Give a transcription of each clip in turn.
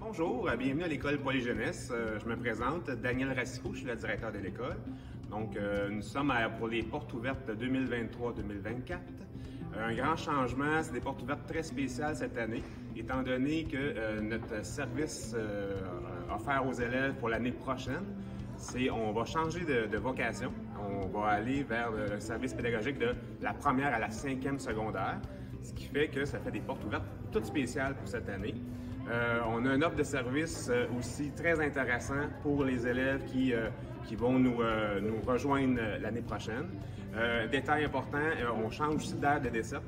Bonjour, bienvenue à l'école Polyjeunesse. Je me présente, Daniel Racicot, je suis le directeur de l'école. Donc, nous sommes pour les portes ouvertes 2023-2024. Un grand changement, c'est des portes ouvertes très spéciales cette année, étant donné que notre service offert aux élèves pour l'année prochaine, c'est on va changer de vocation. On va aller vers le service pédagogique de la première à la 5e secondaire, ce qui fait que ça fait des portes ouvertes toutes spéciales pour cette année. On a une offre de service aussi très intéressant pour les élèves qui vont nous rejoindre l'année prochaine. Détail important, on change aussi d'aire de desserte,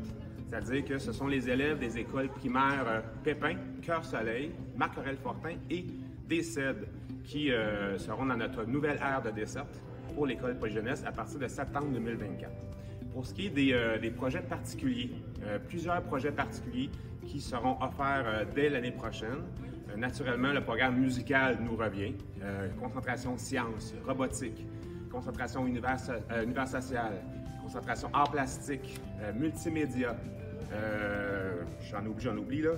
c'est-à-dire que ce sont les élèves des écoles primaires Pépin, Cœur-Soleil, Marc-Aurèle-Fortin et des CED qui seront dans notre nouvelle aire de desserte pour l'école Polyjeunesse à partir de septembre 2024. Pour ce qui est des projets particuliers, plusieurs projets particuliers qui seront offerts dès l'année prochaine. Naturellement, le programme musical nous revient. Concentration sciences, robotique, concentration univers social, concentration art plastique, multimédia, j'en oublie là,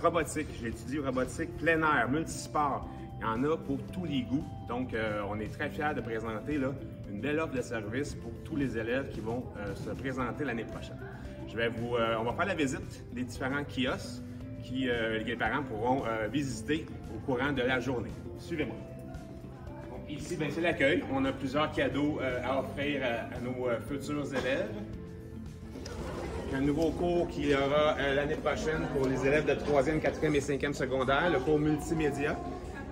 robotique, j'ai étudié robotique, plein air, multisport. Il y en a pour tous les goûts. Donc, on est très fiers de présenter là, une belle offre de service pour tous les élèves qui vont se présenter l'année prochaine. On va faire la visite des différents kiosques que les parents pourront visiter au courant de la journée. Suivez-moi. Ici, c'est l'accueil. On a plusieurs cadeaux à offrir à nos futurs élèves. Un nouveau cours qu'il y aura l'année prochaine pour les élèves de 3e, 4e et 5e secondaire, le cours multimédia.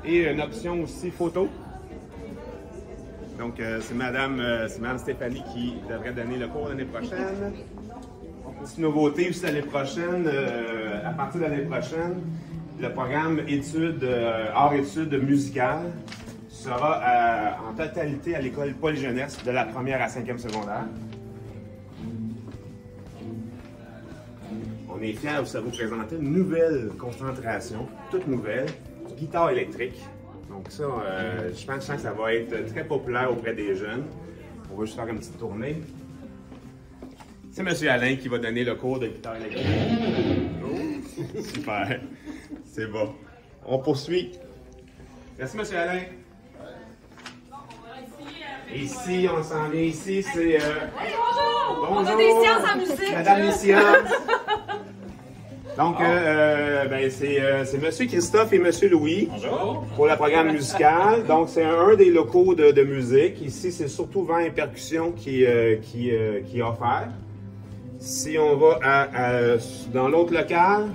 Et une option aussi photo. Donc, c'est Madame Stéphanie qui devrait donner le cours l'année prochaine. Une nouveauté aussi l'année prochaine, à partir de l'année prochaine, le programme art-études musicales sera en totalité à l'école Polyjeunesse de la 1e à 5e secondaire. On est fiers de vous présenter une nouvelle concentration, toute nouvelle, guitare électrique. Donc ça, je pense que ça va être très populaire auprès des jeunes. On va juste faire une petite tournée. C'est M. Alain qui va donner le cours de guitare électrique. Oh, super, c'est bon. On poursuit. Merci M. Alain. Ici, on s'en vient ici, c'est... Hey, bonjour! On a des sciences en musique! Madame les sciences! Donc, c'est M. Christophe et M. Louis. Bonjour. Pour le programme musical. Donc, c'est un des locaux de musique. Ici, c'est surtout vent et percussion qui est offert. Si on va dans l'autre local,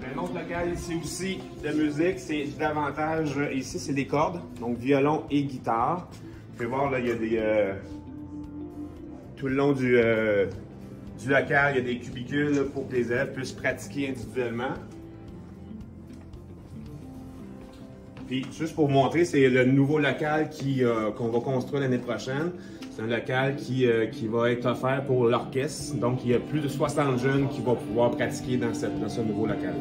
un autre local ici aussi de musique, c'est davantage, ici c'est des cordes, donc violon et guitare. Vous pouvez voir là, il y a des, tout le long du local, il y a des cubicules là, pour que les élèves puissent pratiquer individuellement. Puis, juste pour vous montrer, c'est le nouveau local qu'on va construire l'année prochaine. C'est un local qui va être offert pour l'orchestre. Donc, il y a plus de 60 jeunes qui vont pouvoir pratiquer dans ce nouveau local.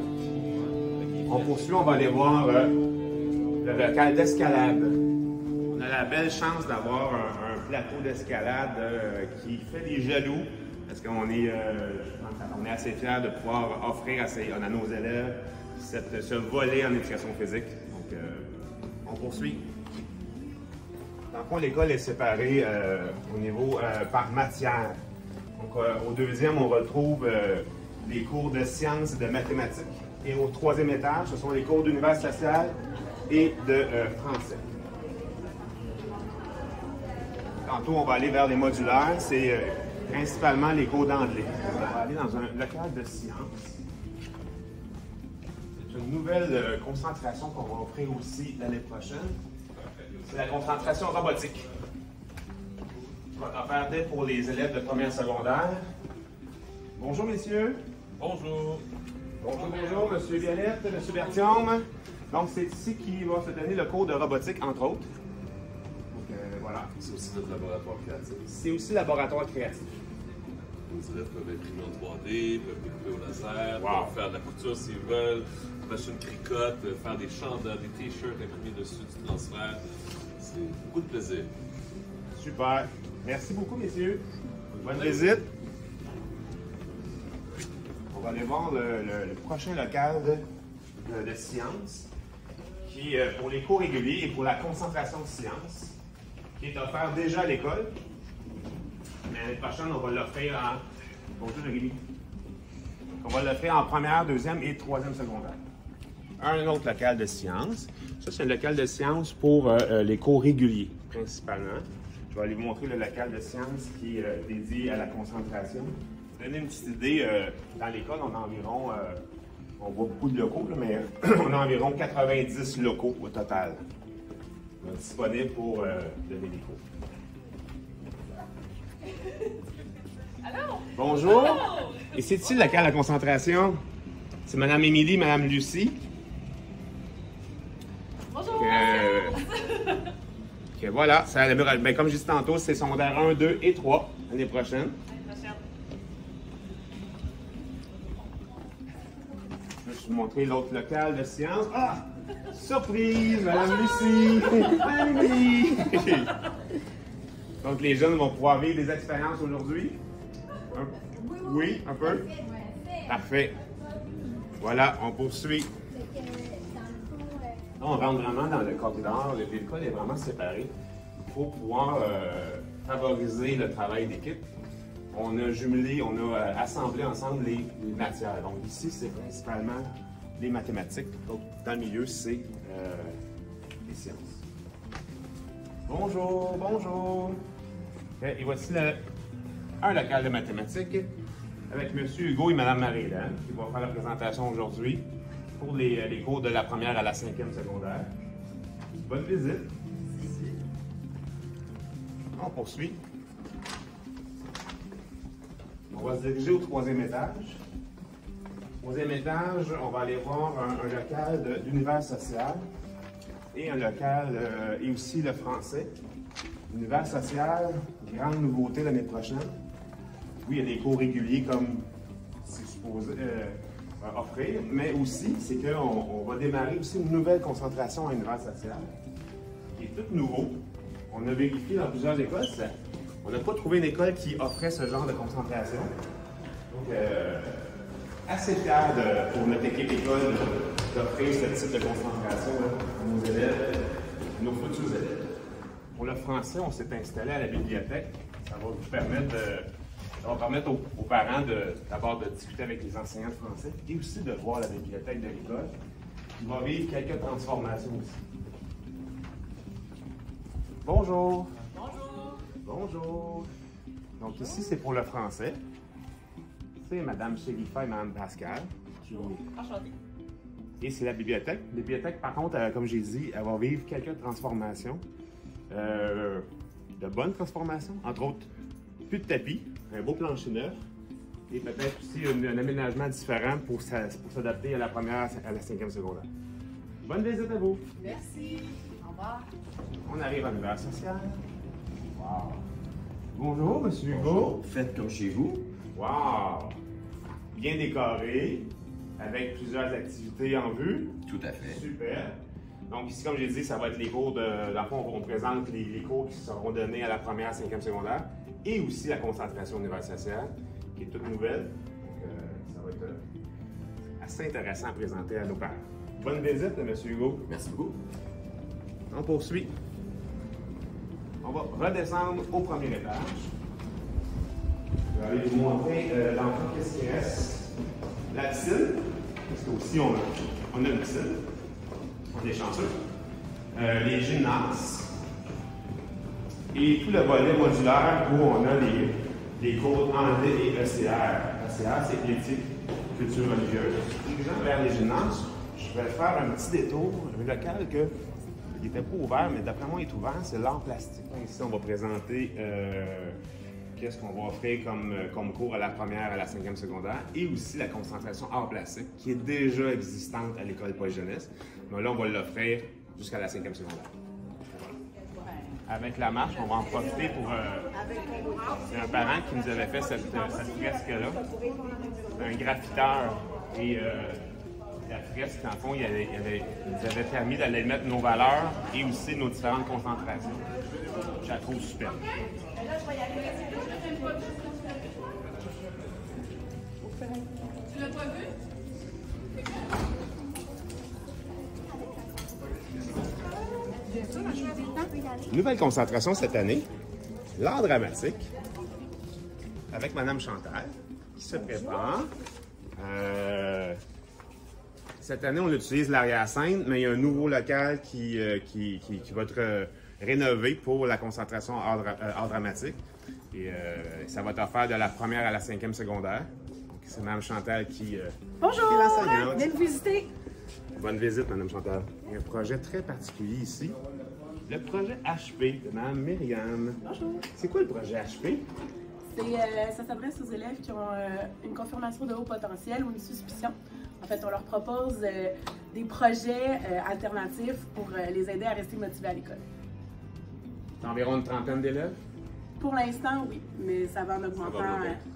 On poursuit, on va aller voir le local d'escalade. On a la belle chance d'avoir un plateau d'escalade qui fait des jaloux. Parce qu'on est assez fiers de pouvoir offrir à nos élèves ce volet en éducation physique. Donc, on poursuit. Dans le fond, l'école est séparée au niveau par matière. Donc, au deuxième, on retrouve les cours de sciences et de mathématiques. Et au troisième étage, ce sont les cours d'univers social et de français. Tantôt, on va aller vers les modulaires. C'est principalement les cours d'anglais. On va aller dans un local de sciences. C'est une nouvelle concentration qu'on va offrir aussi l'année prochaine. C'est la concentration robotique. Je vais en faire dès pour les élèves de première secondaire. Bonjour, messieurs. Bonjour. Bonjour, monsieur Violette, monsieur Bertium. Donc, c'est ici qu'il va se donner le cours de robotique, entre autres. Donc, voilà. C'est aussi notre laboratoire créatif. C'est aussi le laboratoire créatif. Les élèves peuvent imprimer en 3D, peuvent découper au laser, Wow. peuvent faire de la couture s'ils veulent, machine cricotte, faire des chandails, des t-shirts imprimés dessus du transfert. C'est beaucoup de plaisir. Super. Merci beaucoup, messieurs. Bonne visite. On va va aller voir le prochain local de sciences, qui est pour les cours réguliers et pour la concentration de sciences, qui est offert déjà à l'école. Mais l'année prochaine, on va l'offrir en... Bonjour, Rémi. On va l'offrir en première, deuxième et troisième secondaire. Un autre local de sciences. Ça, c'est un local de sciences pour les cours réguliers, principalement. Je vais aller vous montrer le local de sciences qui est dédié à la concentration. Pour donner une petite idée, dans l'école, on a environ, on voit beaucoup de locaux, là, mais on a environ 90 locaux au total disponibles pour donner des cours. Allô? Bonjour! Allô? Et c'est-il le local de concentration? C'est Mme Émilie, Mme Lucie. Bonjour! Que voilà, ça, ben, comme je disais tantôt, c'est secondaire 1, 2 et 3 l'année prochaine. Je vais vous montrer l'autre local de sciences. Ah! Surprise! Mme Lucie! Mme Émilie! Donc, les jeunes vont pouvoir vivre des expériences aujourd'hui. Oui, un peu? Parfait. Voilà, on poursuit. Là, on rentre vraiment dans le corridor. L'école est vraiment séparée. Il faut pouvoir favoriser le travail d'équipe. On a jumelé, on a assemblé ensemble les matières. Donc ici, c'est principalement les mathématiques. Donc, dans le milieu, c'est les sciences. Bonjour, bonjour. Et voici un local de mathématiques avec M. Hugo et Mme Marie-Hélène qui vont faire la présentation aujourd'hui pour les cours de la première à la 5e secondaire. Bonne visite. On poursuit. On va se diriger au 3e étage. Au 3e étage, on va aller voir un local d'univers social et un local et aussi le français. Univers social, grande nouveauté l'année prochaine. Oui, il y a des cours réguliers comme c'est supposé offrir, mais aussi, c'est qu'on va démarrer aussi une nouvelle concentration à univers social, qui est tout nouveau. On a vérifié dans plusieurs écoles, on n'a pas trouvé une école qui offrait ce genre de concentration. Donc, assez fier pour notre équipe école d'offrir ce type de concentration à nos élèves, nos futurs élèves. Pour le français, on s'est installé à la bibliothèque. Ça va vous permettre, aux parents d'abord de discuter avec les enseignants de français et aussi de voir la bibliothèque de l'école qui va vivre quelques transformations aussi. Bonjour! Bonjour! Bonjour! Donc ici, c'est pour le français. C'est Mme Chérifa et Mme Pascal. Enchantée. Et c'est la bibliothèque. La bibliothèque, par contre, comme j'ai dit, elle va vivre quelques transformations. De bonnes transformations, entre autres, plus de tapis, un beau plancher neuf et peut-être aussi un aménagement différent pour s'adapter à la première, à la 5e secondaire. Bonne visite à vous! Merci. Au revoir. On arrive à l'univers social. Wow! Bonjour, M. Hugo. Bonjour. Faites comme chez vous. Wow! Bien décoré, avec plusieurs activités en vue. Tout à fait. Super! Donc ici, comme j'ai dit, ça va être les cours de... Dans le fond, on présente les cours qui seront donnés à la première, 5e secondaire et aussi la concentration au univers social, qui est toute nouvelle. Donc, ça va être assez intéressant à présenter à nos parents. Bonne visite, M. Hugo. Merci beaucoup. On poursuit. On va redescendre au premier étage. Je vais aller vous montrer dans le fond qu'est-ce qui reste. La piscine, parce qu'aussi on a une piscine. On est chanceux. Les gymnases. Et tout le volet modulaire où on a les cours anglais et ECR. ECR, c'est éthique, culture religieuse. Dirigeant vers les gymnases, je vais faire un petit détour. Un local qui n'était pas ouvert, mais d'après moi, il est ouvert, c'est l'art plastique. Ici, on va présenter qu'est-ce qu'on va offrir comme cours à la première, à la 5e secondaire, et aussi la concentration art plastique, qui est déjà existante à l'école Paul Jeunesse. Mais là, on va l'offrir jusqu'à la 5e secondaire. Avec la marche, on va en profiter pour... c'est un parent qui nous avait fait cette fresque-là. C'est un graffiteur. Et la fresque, en fond, il nous avait permis d'aller mettre nos valeurs et aussi nos différentes concentrations. Je la trouve super. Tu l'as pas Nouvelle concentration cette année, l'art dramatique, avec Madame Chantal, qui se prépare. Cette année, on utilise l'arrière-scène, mais il y a un nouveau local qui va être rénové pour la concentration art dramatique. Et ça va être offert de la première à la 5e secondaire. Donc, c'est Mme Chantal qui Bonjour! est l'enseignante. Venez nous visiter. Bonne visite, Mme Chantal. Il y a un projet très particulier ici. Le projet HP de Mme Myriam. Bonjour. C'est quoi le projet HP? Ça s'adresse aux élèves qui ont une confirmation de haut potentiel ou une suspicion. En fait, on leur propose des projets alternatifs pour les aider à rester motivés à l'école. C'est environ une trentaine d'élèves? Pour l'instant, oui, mais ça va en augmentant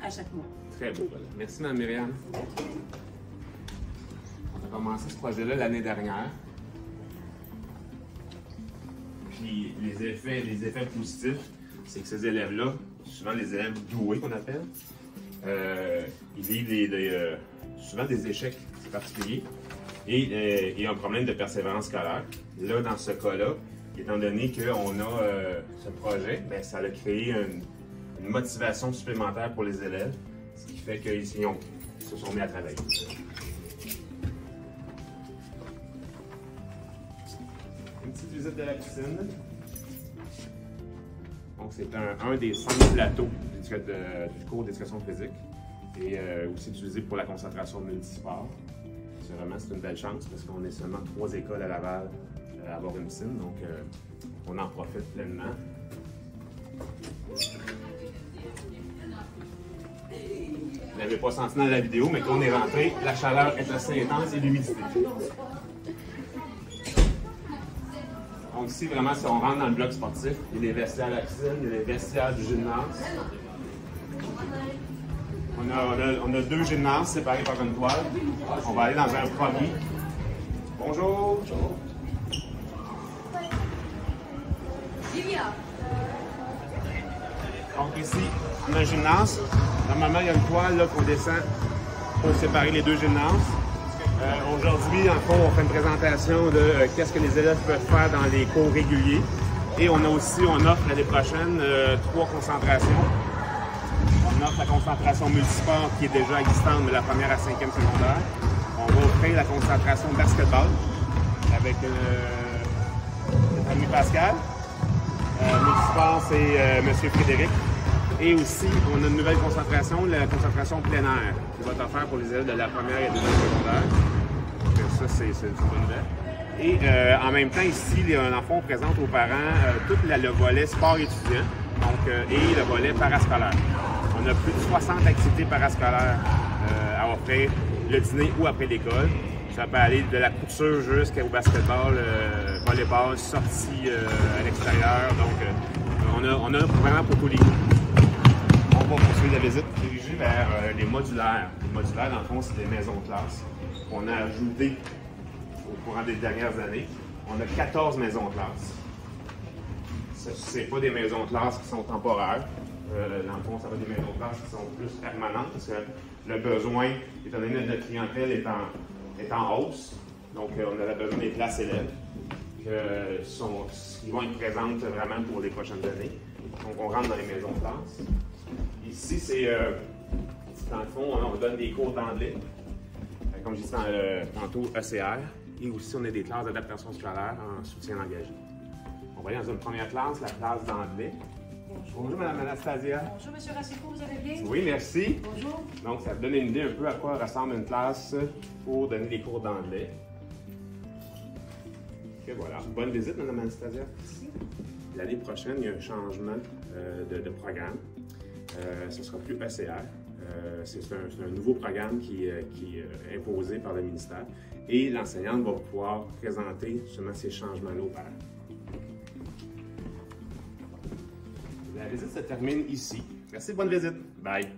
à chaque mois. Très beau. Merci, Mme Myriam. On a commencé ce projet-là l'année dernière. Puis les effets positifs, c'est que ces élèves-là, souvent les élèves doués qu'on appelle, ils vivent souvent des échecs particuliers et un problème de persévérance scolaire. Là, dans ce cas-là, étant donné qu'on a ce projet, bien, ça a créé une motivation supplémentaire pour les élèves, ce qui fait qu'ils se sont mis à travailler. Une petite visite de la piscine. Donc, c'est un des 5 plateaux du cours d'éducation physique et aussi utilisé pour la concentration multisport. C'est une belle chance parce qu'on est seulement 3 écoles à Laval à avoir une piscine, donc on en profite pleinement. Vous n'avez pas senti dans la vidéo, mais quand on est rentré, la chaleur est assez intense et l'humidité. Donc ici, vraiment, si on rentre dans le bloc sportif, il y a les vestiaires à la piscine, il y a les vestiaires du gymnase. On a 2 gymnases séparés par une toile. On va aller dans un premier. Bonjour. Bonjour. Donc ici, on a un gymnase. Normalement, il y a une toile qu'on descend pour séparer les 2 gymnases. Aujourd'hui, en fond, on fait une présentation de qu'est-ce que les élèves peuvent faire dans les cours réguliers. Et on offre l'année prochaine 3 concentrations. On offre la concentration multisport qui est déjà existante, mais la première à 5e secondaire. On va offrir la concentration basketball avec notre ami Pascal. Multisport, c'est M. Frédéric. Et aussi, on a une nouvelle concentration, la concentration plein air, qui va être offerte pour les élèves de la première et 2e secondaire. Donc ça, c'est une bonne nouvelle. Et en même temps, ici, on présente aux parents tout le volet sport étudiant et le volet parascolaire. On a plus de 60 activités parascolaires à offrir le dîner ou après l'école. Ça peut aller de la couture jusqu'au basketball, volleyball, sortie à l'extérieur. Donc, on a vraiment pour tous les goûts. On va poursuivre la visite dirigée vers les modulaires. Les modulaires, dans le fond, c'est des maisons de classe qu'on a ajoutées au courant des dernières années. On a 14 maisons de classe. Ce n'est pas des maisons de classe qui sont temporaires. Dans le fond, ça va être des maisons de classe qui sont plus permanentes parce que le besoin, étant donné que notre clientèle est en hausse, donc on aurait besoin des places élèves qui vont être présentes vraiment pour les prochaines années. Donc on rentre dans les maisons de classe. Ici, c'est dans le fond, on donne des cours d'anglais, comme je disais tantôt, ECR, et aussi on a des classes d'adaptation scolaire en soutien engagé. On va aller dans une première classe, la classe d'anglais. Bonjour, Mme Anastasia. Bonjour, M. Rachicot, vous allez bien? Oui, merci. Bonjour. Donc, ça vous donne une idée un peu à quoi ressemble une classe pour donner des cours d'anglais. Et voilà. Bonne visite, Mme Anastasia. Merci. L'année prochaine, il y a un changement de programme. Ce ne sera plus ECR. C'est un nouveau programme qui est imposé par le ministère. Et l'enseignante va pouvoir présenter justement ces changements-là aux parents. La visite se termine ici. Merci, bonne visite. Bye.